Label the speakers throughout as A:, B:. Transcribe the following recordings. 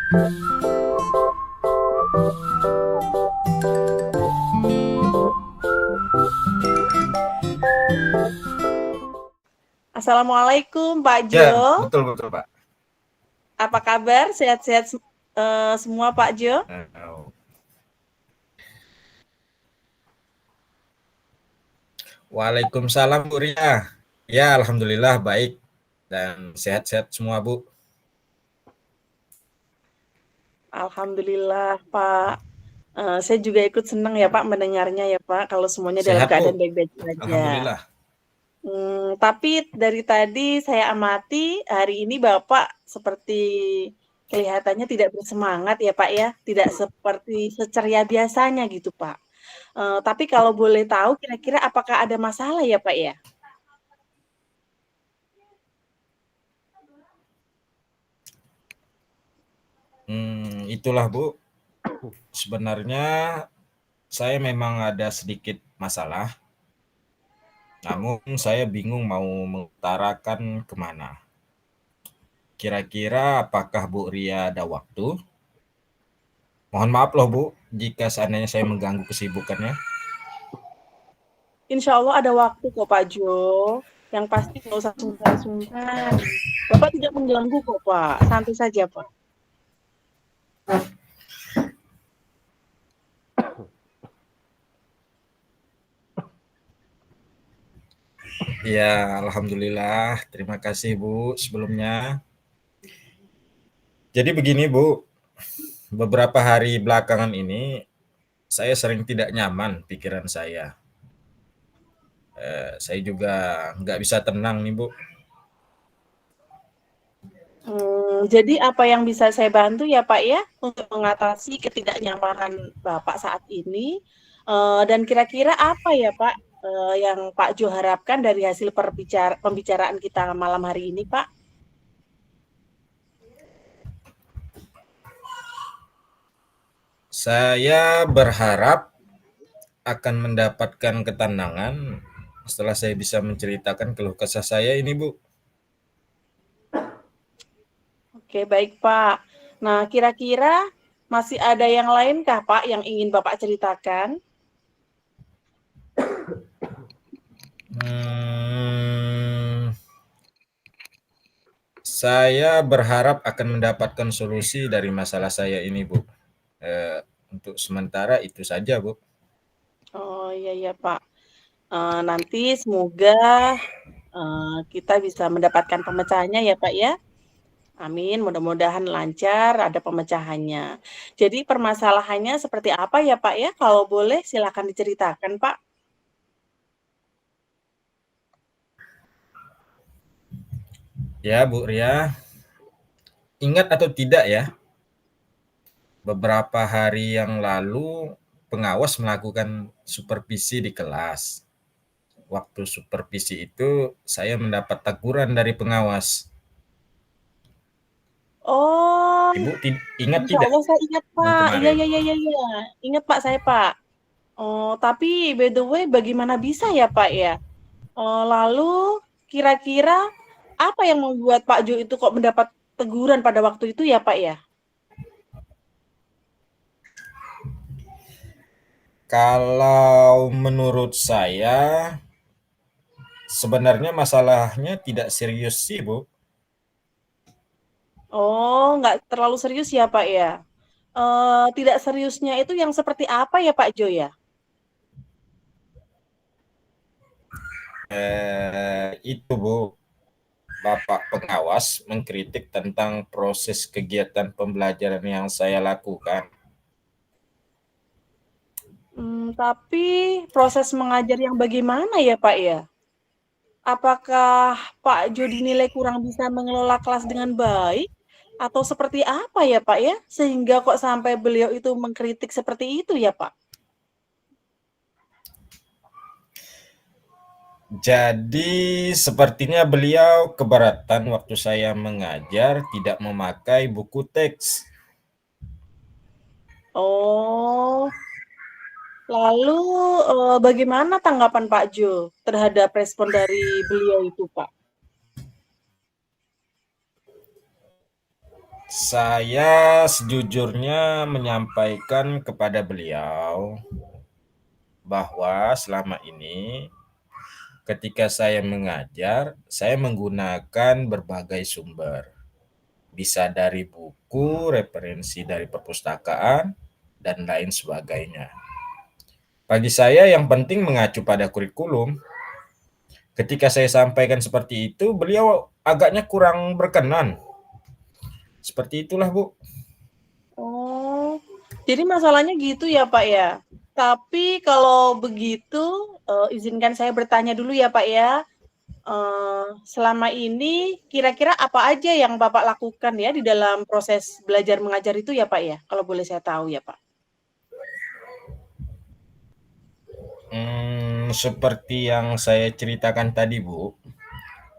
A: Assalamualaikum Pak
B: Ya,
A: Jo.
B: betul betul Pak.
A: Apa kabar? Sehat-sehat semua Pak Jo?
B: Oh. Waalaikumsalam Bu Ria. Ya, alhamdulillah baik dan sehat-sehat semua Bu.
A: Alhamdulillah Pak. Saya juga ikut senang ya Pak mendengarnya ya Pak, kalau semuanya dalam
B: Sehat
A: keadaan
B: Bu.
A: baik-baik saja.
B: Alhamdulillah.
A: Tapi dari tadi saya amati hari ini Bapak seperti kelihatannya tidak bersemangat ya Pak ya, tidak seperti seceria biasanya gitu Pak. Tapi kalau boleh tahu kira-kira apakah ada masalah ya Pak ya?
B: Itulah Bu. Sebenarnya saya memang ada sedikit masalah, namun saya bingung mau mengutarakan kemana. Kira-kira apakah Bu Ria ada waktu? Mohon maaf loh Bu, jika seandainya saya mengganggu kesibukannya.
A: Insya Allah ada waktu kok Pak Jo. Yang pasti nggak usah sungkan-sungkan. Bapak tidak mengganggu kok Pak. Santai saja Pak.
B: Ya, alhamdulillah. Terima kasih Bu sebelumnya. Jadi begini Bu, beberapa hari belakangan ini saya sering tidak nyaman pikiran saya. Saya juga nggak bisa tenang nih Bu.
A: Jadi apa yang bisa saya bantu ya Pak ya untuk mengatasi ketidaknyamanan Bapak saat ini? Dan kira-kira apa ya Pak yang Pak Jo harapkan dari hasil pembicaraan kita malam hari ini Pak?
B: Saya berharap akan mendapatkan ketenangan setelah saya bisa menceritakan keluh kesah saya ini Bu.
A: Oke, baik Pak. Nah, kira-kira masih ada yang lainkah Pak yang ingin Bapak ceritakan?
B: Hmm, saya berharap akan mendapatkan solusi dari masalah saya ini Bu. Untuk sementara itu saja Bu.
A: Oh iya ya Pak. Nanti semoga kita bisa mendapatkan pemecahannya ya Pak ya. Amin. Mudah-mudahan lancar ada pemecahannya. Jadi permasalahannya seperti apa ya Pak ya? Kalau boleh silakan diceritakan Pak.
B: Ya Bu Ria, ingat atau tidak ya, beberapa hari yang lalu pengawas melakukan supervisi di kelas. Waktu supervisi itu saya mendapat teguran dari pengawas.
A: Oh,
B: Ibu ingat
A: Insya
B: tidak
A: Allah saya ingat
B: yang
A: Pak. Iya
B: kemarin?
A: iya iya iya. Iya. Ingat Pak saya Pak. Oh, tapi by the way bagaimana bisa ya Pak ya? Lalu kira-kira apa yang membuat Pak Jo itu kok mendapat teguran pada waktu itu ya Pak ya?
B: Kalau menurut saya sebenarnya masalahnya tidak serius sih Bu.
A: Oh, nggak terlalu serius ya Pak ya? Tidak seriusnya itu yang seperti apa ya Pak Jo ya?
B: Itu Bu, Bapak pengawas mengkritik tentang proses kegiatan pembelajaran yang saya lakukan.
A: Tapi proses mengajar yang bagaimana ya Pak ya? Apakah Pak Jo dinilai kurang bisa mengelola kelas dengan baik? Atau seperti apa ya Pak ya? Sehingga kok sampai beliau itu mengkritik seperti itu ya Pak?
B: Jadi sepertinya beliau keberatan waktu saya mengajar tidak memakai buku teks.
A: Oh, lalu bagaimana tanggapan Pak Jo terhadap respon dari beliau itu Pak?
B: Saya sejujurnya menyampaikan kepada beliau bahwa selama ini ketika saya mengajar, saya menggunakan berbagai sumber. Bisa dari buku, referensi dari perpustakaan, dan lain sebagainya. Bagi saya yang penting mengacu pada kurikulum. Ketika saya sampaikan seperti itu, beliau agaknya kurang berkenan. Seperti itulah, Bu.
A: Oh, jadi masalahnya gitu ya Pak ya. Tapi kalau begitu, izinkan saya bertanya dulu ya Pak ya. Selama ini kira-kira apa aja yang Bapak lakukan ya di dalam proses belajar mengajar itu ya Pak ya? Kalau boleh saya tahu ya Pak.
B: Seperti yang saya ceritakan tadi, Bu.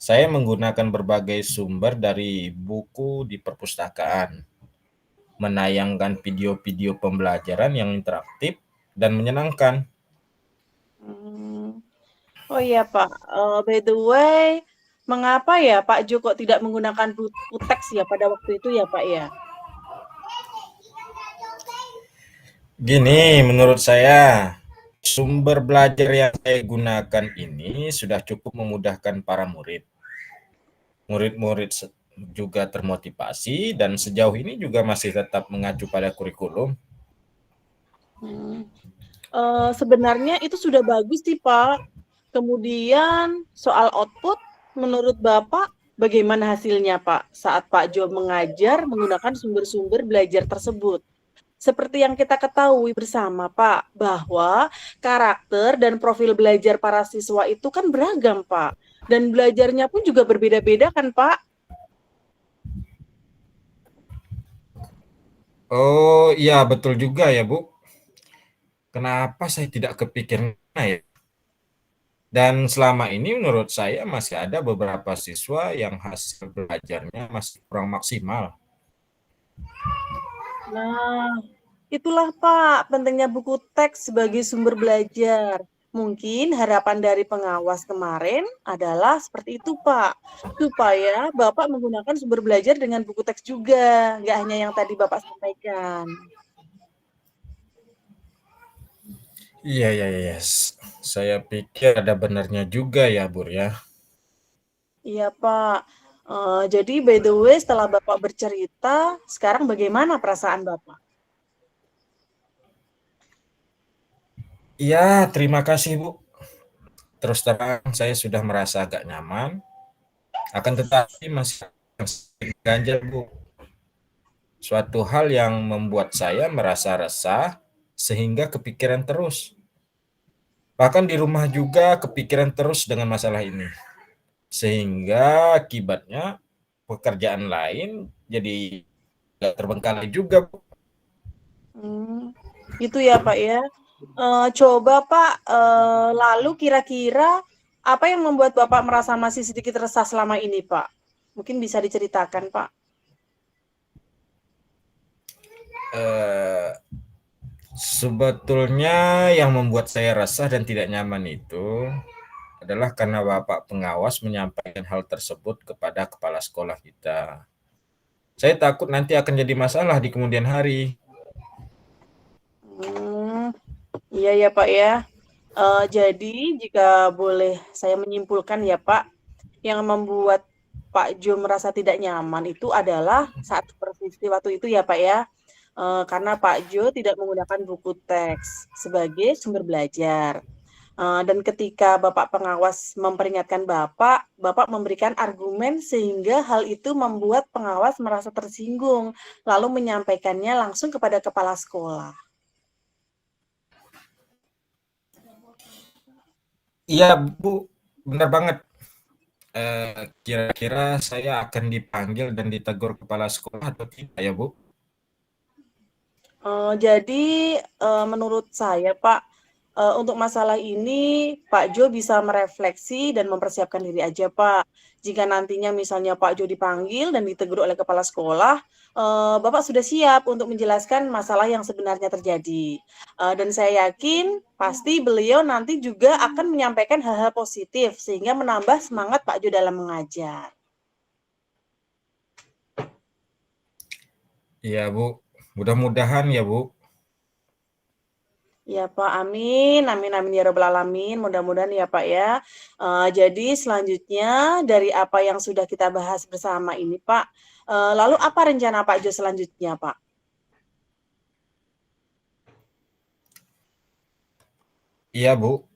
B: Saya menggunakan berbagai sumber dari buku di perpustakaan, menayangkan video-video pembelajaran yang interaktif dan menyenangkan.
A: Hmm. Oh iya Pak, by the way, mengapa ya Pak Joko tidak menggunakan buku teks ya pada waktu itu ya Pak ya?
B: Gini, menurut saya, sumber belajar yang saya gunakan ini sudah cukup memudahkan para murid. Murid-murid juga termotivasi dan sejauh ini juga masih tetap mengacu pada kurikulum.
A: Hmm. Sebenarnya itu sudah bagus sih Pak. Kemudian soal output, menurut Bapak bagaimana hasilnya Pak saat Pak Jo mengajar menggunakan sumber-sumber belajar tersebut? Seperti yang kita ketahui bersama Pak, bahwa karakter dan profil belajar para siswa itu kan beragam Pak. Dan belajarnya pun juga berbeda-beda kan Pak?
B: Oh iya, betul juga ya, Bu. Kenapa saya tidak kepikiran ya? Dan selama ini menurut saya masih ada beberapa siswa yang hasil belajarnya masih kurang maksimal.
A: Nah, itulah Pak, pentingnya buku teks sebagai sumber belajar. Mungkin harapan dari pengawas kemarin adalah seperti itu Pak, supaya Bapak menggunakan sumber belajar dengan buku teks juga, nggak hanya yang tadi Bapak sampaikan.
B: Iya, iya, iya. Saya pikir ada benarnya juga ya, Bur ya.
A: Iya Pak, jadi by the way setelah Bapak bercerita, sekarang bagaimana perasaan Bapak?
B: Iya, terima kasih, Bu. Terus terang saya sudah merasa agak nyaman, akan tetapi masih ganjal, Bu. Suatu hal yang membuat saya merasa resah sehingga kepikiran terus. Bahkan di rumah juga kepikiran terus dengan masalah ini. Sehingga akibatnya pekerjaan lain jadi terbengkalai juga, Bu.
A: Hmm, gitu ya Pak ya. Coba Pak, lalu kira-kira apa yang membuat Bapak merasa masih sedikit resah selama ini Pak? Mungkin bisa diceritakan Pak.
B: Eh, Sebetulnya yang membuat saya resah dan tidak nyaman itu adalah karena Bapak pengawas menyampaikan hal tersebut kepada kepala sekolah kita. Saya takut nanti akan jadi masalah di kemudian hari.
A: Hmm, iya ya Pak ya. Jadi jika boleh saya menyimpulkan ya Pak, yang membuat Pak Jo merasa tidak nyaman itu adalah saat supervisi waktu itu ya Pak ya. Karena Pak Jo tidak menggunakan buku teks sebagai sumber belajar. Dan ketika Bapak pengawas memperingatkan Bapak, Bapak memberikan argumen sehingga hal itu membuat pengawas merasa tersinggung, lalu menyampaikannya langsung kepada kepala sekolah.
B: Iya, Bu, benar banget. Kira-kira saya akan dipanggil dan ditegur kepala sekolah atau tidak ya, Bu?
A: Jadi, menurut saya, Pak, untuk masalah ini Pak Jo bisa merefleksi dan mempersiapkan diri aja, Pak. Jika nantinya misalnya Pak Jo dipanggil dan ditegur oleh kepala sekolah, Bapak sudah siap untuk menjelaskan masalah yang sebenarnya terjadi. Dan saya yakin pasti beliau nanti juga akan menyampaikan hal-hal positif sehingga menambah semangat Pak Jo dalam mengajar.
B: Iya Bu, mudah-mudahan ya Bu.
A: Ya Pak, amin, amin, amin ya robbal alamin. Mudah-mudahan ya Pak ya. Jadi selanjutnya dari apa yang sudah kita bahas bersama ini Pak, lalu apa rencana Pak Jo selanjutnya Pak?
B: Iya Bu,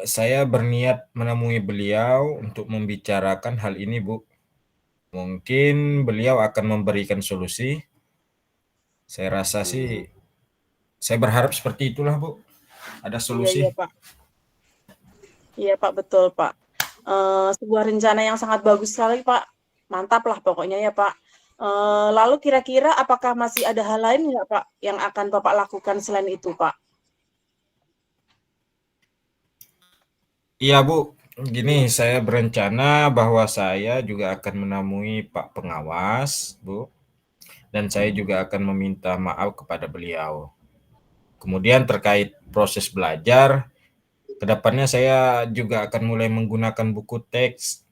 B: saya berniat menemui beliau untuk membicarakan hal ini Bu. Mungkin beliau akan memberikan solusi. Saya rasa sih,
A: Hmm,
B: saya berharap seperti itulah Bu. Ada
A: iya
B: solusi.
A: iya Pak, iya Pak betul Pak. Sebuah rencana yang sangat bagus sekali Pak, mantap lah pokoknya ya Pak. Lalu kira-kira apakah masih ada hal lain nggak Pak yang akan Bapak lakukan selain itu Pak?
B: Iya Bu, gini saya berencana bahwa saya juga akan menemui Pak Pengawas Bu, dan saya juga akan meminta maaf kepada beliau. Kemudian terkait proses belajar, kedepannya saya juga akan mulai menggunakan buku teks,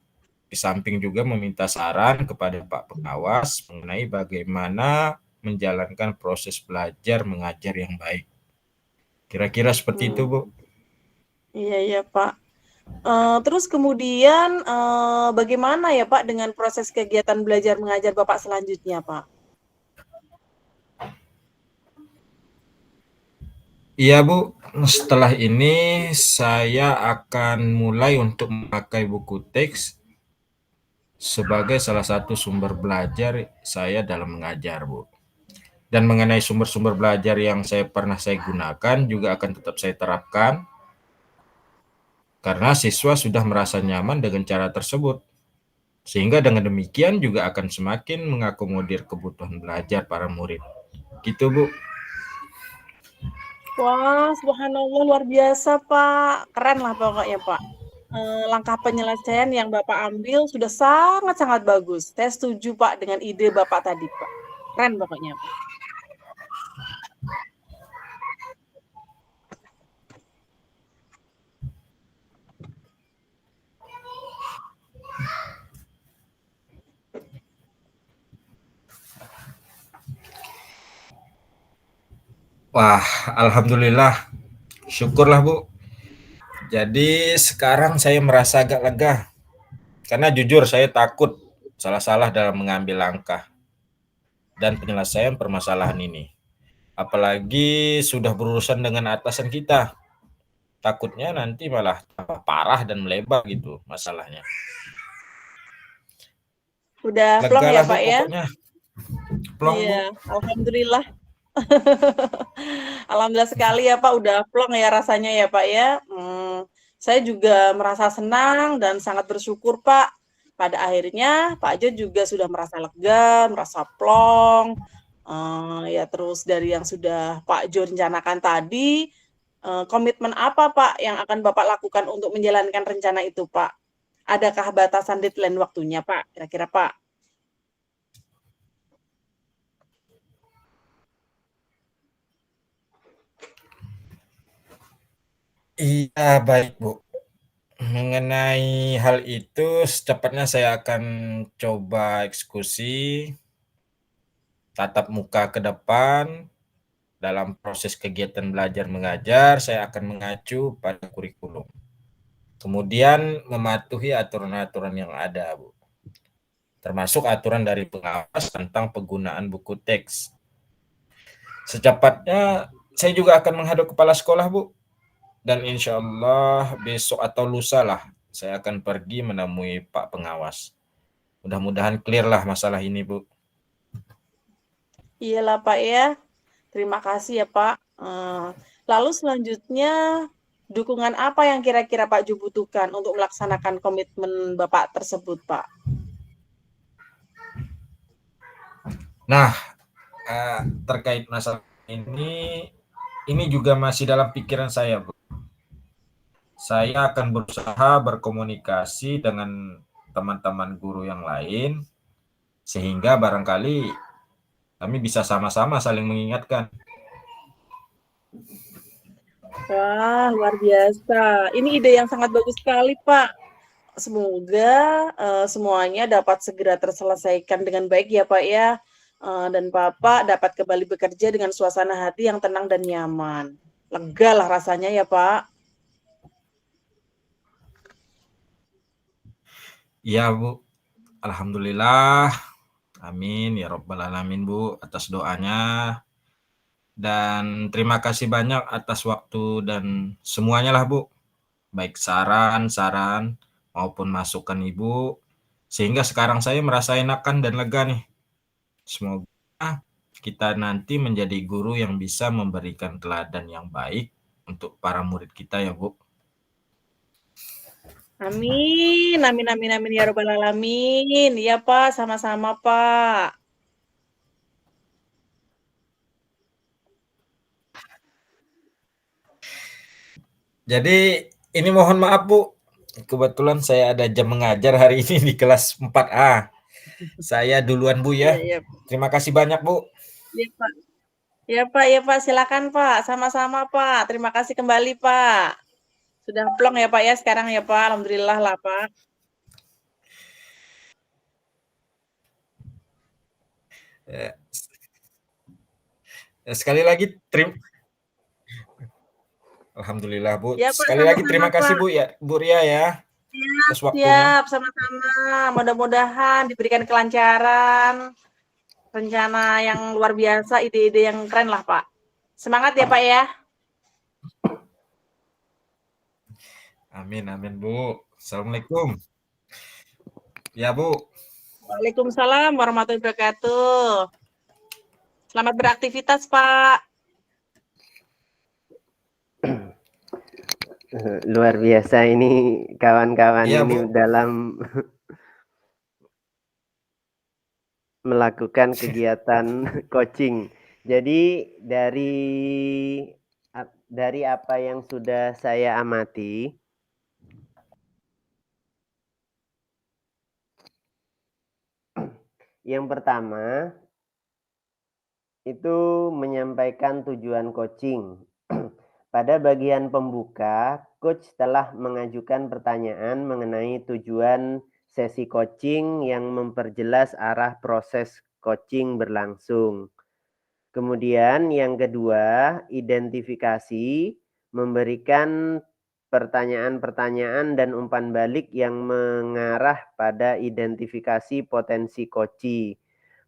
B: di samping juga meminta saran kepada Pak Pengawas mengenai bagaimana menjalankan proses belajar mengajar yang baik. Kira-kira seperti itu Bu.
A: Hmm, iya iya Pak. Terus kemudian, bagaimana ya Pak dengan proses kegiatan belajar mengajar Bapak selanjutnya Pak?
B: Iya Bu, setelah ini saya akan mulai untuk memakai buku teks sebagai salah satu sumber belajar saya dalam mengajar Bu. Dan mengenai sumber-sumber belajar yang saya gunakan juga akan tetap saya terapkan karena siswa sudah merasa nyaman dengan cara tersebut. Sehingga dengan demikian juga akan semakin mengakomodir kebutuhan belajar para murid. Gitu Bu.
A: Wah, subhanallah luar biasa Pak, keren lah pokoknya Pak. Langkah penyelesaian yang Bapak ambil sudah sangat-sangat bagus. Saya setuju Pak dengan ide Bapak tadi Pak, keren pokoknya Pak.
B: Wah, alhamdulillah. Syukurlah Bu. Jadi sekarang saya merasa agak lega. Karena jujur saya takut salah-salah dalam mengambil langkah dan penyelesaian permasalahan ini. Apalagi sudah berurusan dengan atasan kita. Takutnya nanti malah parah dan melebar gitu masalahnya.
A: Udah plong
B: Lega
A: ya
B: lah Bu
A: Pak ya?
B: pokoknya. Plong Bu.
A: Iya, alhamdulillah. Alhamdulillah sekali ya Pak, udah plong ya rasanya ya Pak ya. Saya juga merasa senang dan sangat bersyukur Pak. Pada akhirnya Pak Jo juga sudah merasa lega, merasa plong. Ya terus dari yang sudah Pak Jo rencanakan tadi, komitmen apa Pak yang akan Bapak lakukan untuk menjalankan rencana itu Pak? Adakah batasan deadline waktunya Pak? Kira-kira Pak?
B: Iya baik Bu. Mengenai hal itu secepatnya saya akan coba eksekusi tatap muka ke depan. Dalam proses kegiatan belajar mengajar, saya akan mengacu pada kurikulum. Kemudian mematuhi aturan-aturan yang ada, Bu. Termasuk aturan dari pengawas tentang penggunaan buku teks. Secepatnya saya juga akan menghadap kepala sekolah, Bu. Dan insya Allah besok atau lusa lah saya akan pergi menemui Pak Pengawas. Mudah-mudahan clear lah masalah ini, Bu.
A: Iyalah Pak ya. Terima kasih ya Pak. Lalu selanjutnya, dukungan apa yang kira-kira Pak Ju butuhkan untuk melaksanakan komitmen Bapak tersebut, Pak?
B: Nah, terkait masalah ini juga masih dalam pikiran saya, Bu. Saya akan berusaha berkomunikasi dengan teman-teman guru yang lain, sehingga barangkali kami bisa sama-sama saling mengingatkan.
A: Wah, luar biasa. Ini ide yang sangat bagus sekali, Pak. Semoga semuanya dapat segera terselesaikan dengan baik ya, Pak ya. dan Bapak dapat kembali bekerja dengan suasana hati yang tenang dan nyaman. Lega lah rasanya ya, Pak.
B: Iya, Bu. Alhamdulillah. Amin ya Rabbal Alamin, Bu, atas doanya. Dan terima kasih banyak atas waktu dan semuanya lah, Bu. Baik saran-saran maupun masukan Ibu. Sehingga sekarang saya merasa enakan dan lega nih. Semoga kita nanti menjadi guru yang bisa memberikan teladan yang baik untuk para murid kita ya, Bu.
A: Amin, amin, amin, amin ya Rabbal Alamin. Iya Pak, sama-sama Pak.
B: Jadi ini mohon maaf, Bu. Kebetulan saya ada jam mengajar hari ini di kelas 4A. Saya duluan, Bu,
A: Iya,
B: ya.
A: iya,
B: Terima kasih banyak, Bu.
A: iya Pak. Iya Pak, iya Pak, silakan Pak. Sama-sama Pak. Terima kasih kembali Pak. Sudah plong ya Pak ya sekarang ya Pak. Alhamdulillah lah Pak.
B: Eh, Sekali lagi Alhamdulillah, Bu.
A: Ya Pak,
B: Sekali lagi
A: sama-sama
B: terima kasih,
A: Pak.
B: Bu, ya, Bu Ria, ya,
A: Siap,
B: atas waktunya.
A: siap, sama-sama. Mudah-mudahan diberikan kelancaran, rencana yang luar biasa, ide-ide yang keren lah Pak. Semangat ya Pak ya.
B: Amin, amin, Bu. Assalamualaikum. Ya, Bu.
A: Waalaikumsalam warahmatullahi wabarakatuh. Selamat beraktivitas Pak.
C: Luar biasa ini kawan-kawan
B: Iya,
C: ini
B: Bu.
C: dalam melakukan kegiatan coaching. Jadi dari apa yang sudah saya amati, yang pertama itu menyampaikan tujuan coaching. Pada bagian pembuka, coach telah mengajukan pertanyaan mengenai tujuan sesi coaching yang memperjelas arah proses coaching berlangsung. Kemudian yang kedua, identifikasi, memberikan pertanyaan-pertanyaan dan umpan balik yang mengarah pada identifikasi potensi coach.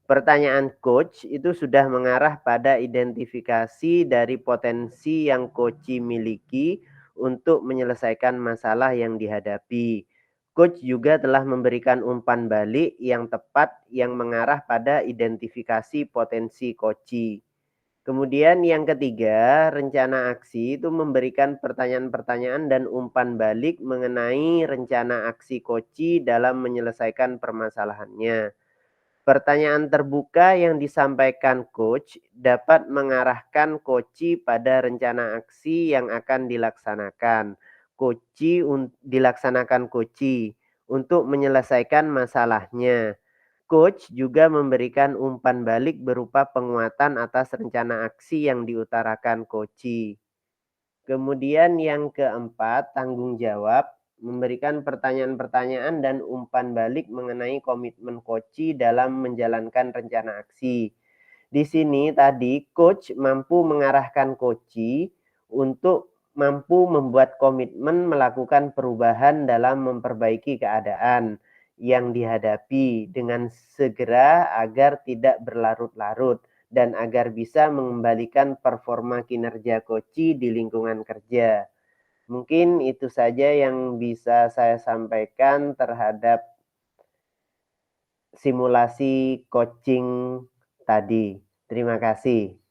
C: Pertanyaan coach itu sudah mengarah pada identifikasi dari potensi yang coach miliki untuk menyelesaikan masalah yang dihadapi. Coach juga telah memberikan umpan balik yang tepat yang mengarah pada identifikasi potensi coach. Kemudian yang ketiga, rencana aksi itu memberikan pertanyaan-pertanyaan dan umpan balik mengenai rencana aksi coach dalam menyelesaikan permasalahannya. Pertanyaan terbuka yang disampaikan coach dapat mengarahkan coach pada rencana aksi yang akan dilaksanakan. Dilaksanakan coach untuk menyelesaikan masalahnya. Coach juga memberikan umpan balik berupa penguatan atas rencana aksi yang diutarakan coach. Kemudian yang keempat, tanggung jawab, memberikan pertanyaan-pertanyaan dan umpan balik mengenai komitmen coach dalam menjalankan rencana aksi. Di sini tadi coach mampu mengarahkan coach untuk mampu membuat komitmen melakukan perubahan dalam memperbaiki keadaan yang dihadapi dengan segera agar tidak berlarut-larut dan agar bisa mengembalikan performa kinerja coach di lingkungan kerja. Mungkin itu saja yang bisa saya sampaikan terhadap simulasi coaching tadi. Terima kasih.